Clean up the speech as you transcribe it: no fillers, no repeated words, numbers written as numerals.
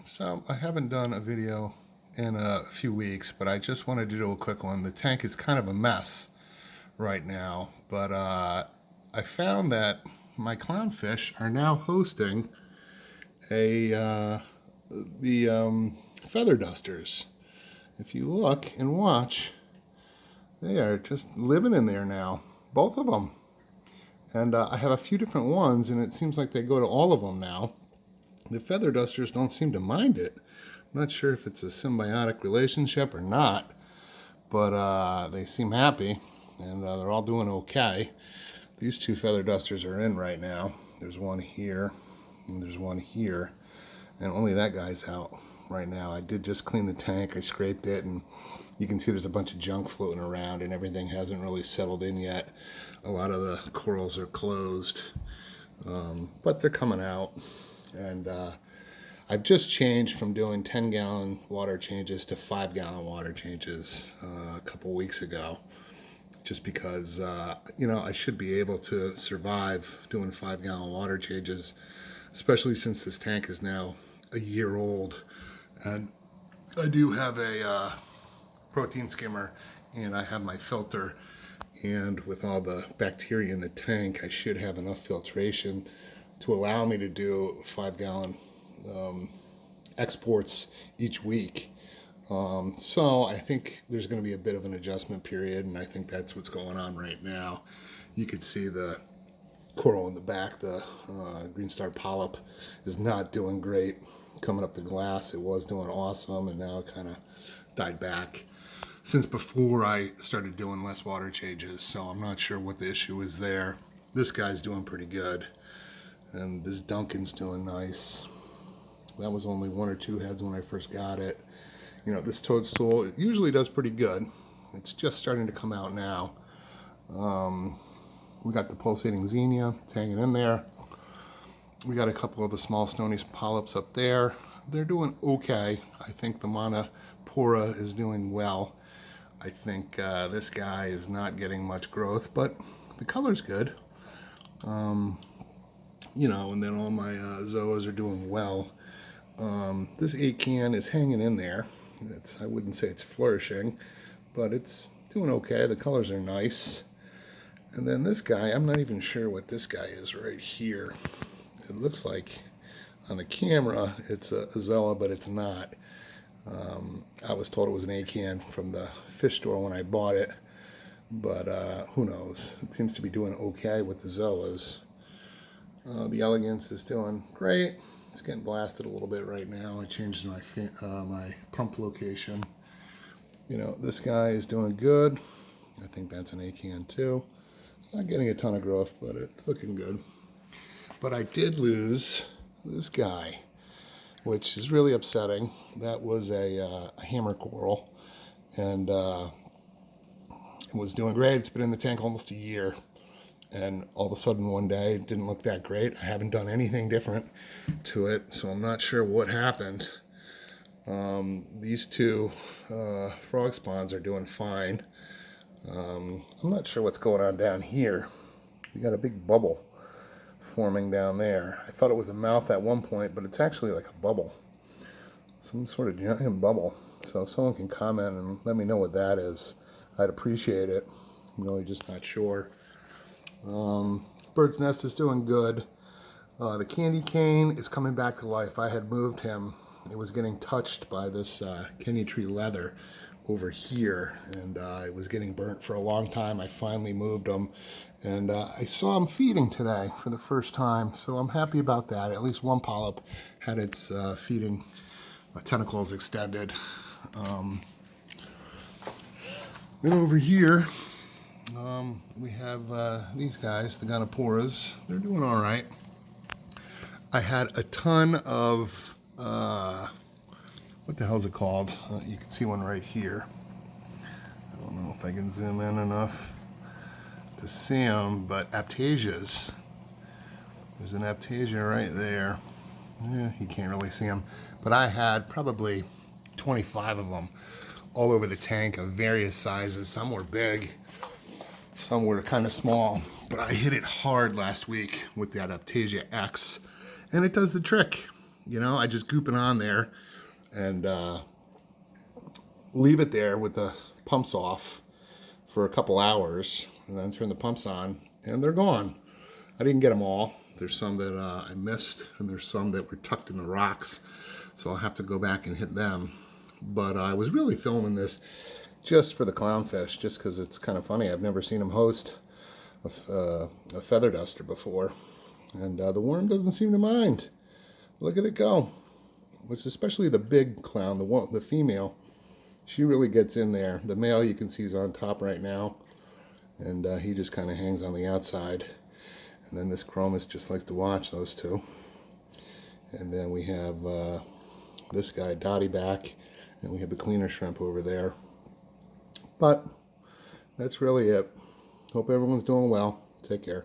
So I haven't done a video in a few weeks, but I just wanted to do a quick one. The tank is kind of a mess right now, but I found that my clownfish are now hosting a the feather dusters. If you look and watch, they are just living in there now, both of them. And I have a few different ones, and it seems like they go to all of them now. The feather dusters don't seem to mind it. I'm not sure if it's a symbiotic relationship or not, but they seem happy, and they're all doing okay. These two feather dusters are in right now. There's one here, and there's one here, and only that guy's out right now. I did just clean the tank. I scraped it, and you can see there's a bunch of junk floating around, and everything hasn't really settled in yet. A lot of the corals are closed, but they're coming out. And I've just changed from doing 10-gallon water changes to 5-gallon water changes a couple weeks ago, just because I should be able to survive doing 5-gallon water changes, especially since this tank is now a year old. And I do have a protein skimmer, and I have my filter, and with all the bacteria in the tank, I should have enough filtration to allow me to do 5-gallon exports each week. So I think there's going to be a bit of an adjustment period, and I think that's what's going on right now. You could see the coral in the back, the green star polyp is not doing great coming up the glass. It was doing awesome, and now it kind of died back since before I started doing less water changes, so I'm not sure what the issue is there. This guy's doing pretty good, and this Duncan's doing nice. That was only 1 or 2 heads when I first got it. You know, this toadstool, it usually does pretty good. It's just starting to come out now. We got the pulsating xenia, it's hanging in there. We got a couple of the small stony polyps up there. They're doing okay. I think the Monopora is doing well. I think this guy is not getting much growth, but the color's good. And then all my zoas are doing well. This acan is hanging in there. I wouldn't say it's flourishing, but it's doing okay. The colors are nice. And then this guy, I'm not even sure what this guy is right here. It looks like on the camera it's a zoa, but it's not. I was told it was an acan from the fish store when I bought it, but who knows? It seems to be doing okay with the zoas. The elegance is doing great. It's getting blasted a little bit right now. I changed my my pump location. You know, this guy is doing good. I think that's an acan too. Not getting a ton of growth, but it's looking good. But I did lose this guy, which is really upsetting. That was a hammer coral, and it was doing great. It's been in the tank almost a year, and all of a sudden one day it didn't look that great. I haven't done anything different to it, so I'm not sure what happened. These two frog spawns are doing fine. I'm not sure what's going on down here. We got a big bubble forming down there. I thought it was a mouth at one point, but it's actually like a bubble. Some sort of giant bubble. So if someone can comment and let me know what that is, I'd appreciate it. I'm really just not sure. Bird's nest is doing good. The candy cane is coming back to life. I had moved him. It was getting touched by this Kenny tree leather over here, and it was getting burnt for a long time. I finally moved him, and I saw him feeding today for the first time, so I'm happy about that. At least one polyp had its feeding tentacles extended. Then over here, we have these guys, the Gonoporas. They're doing all right. I had a ton of what the hell is it called? You can see one right here. I don't know if I can zoom in enough to see them, but Aiptasias. There's an Aiptasia right there. You can't really see them, but I had probably 25 of them all over the tank of various sizes. Some were big, some were kind of small, but I hit it hard last week with that Aiptasia X, and it does the trick. You know, I just goop it on there and leave it there with the pumps off for a couple hours, and then turn the pumps on, and they're gone. I didn't get them all. There's some that I missed, and there's some that were tucked in the rocks, so I'll have to go back and hit them. But I was really filming this just for the clownfish, just because it's kind of funny. I've never seen them host a feather duster before, and the worm doesn't seem to mind. Look at it go. Which, especially the big clown, the female, she really gets in there. The male, you can see, is on top right now, and he just kind of hangs on the outside. And then this chromis just likes to watch those two. And then we have this guy, Dottie, back, and we have the cleaner shrimp over there. But that's really it. Hope everyone's doing well. Take care.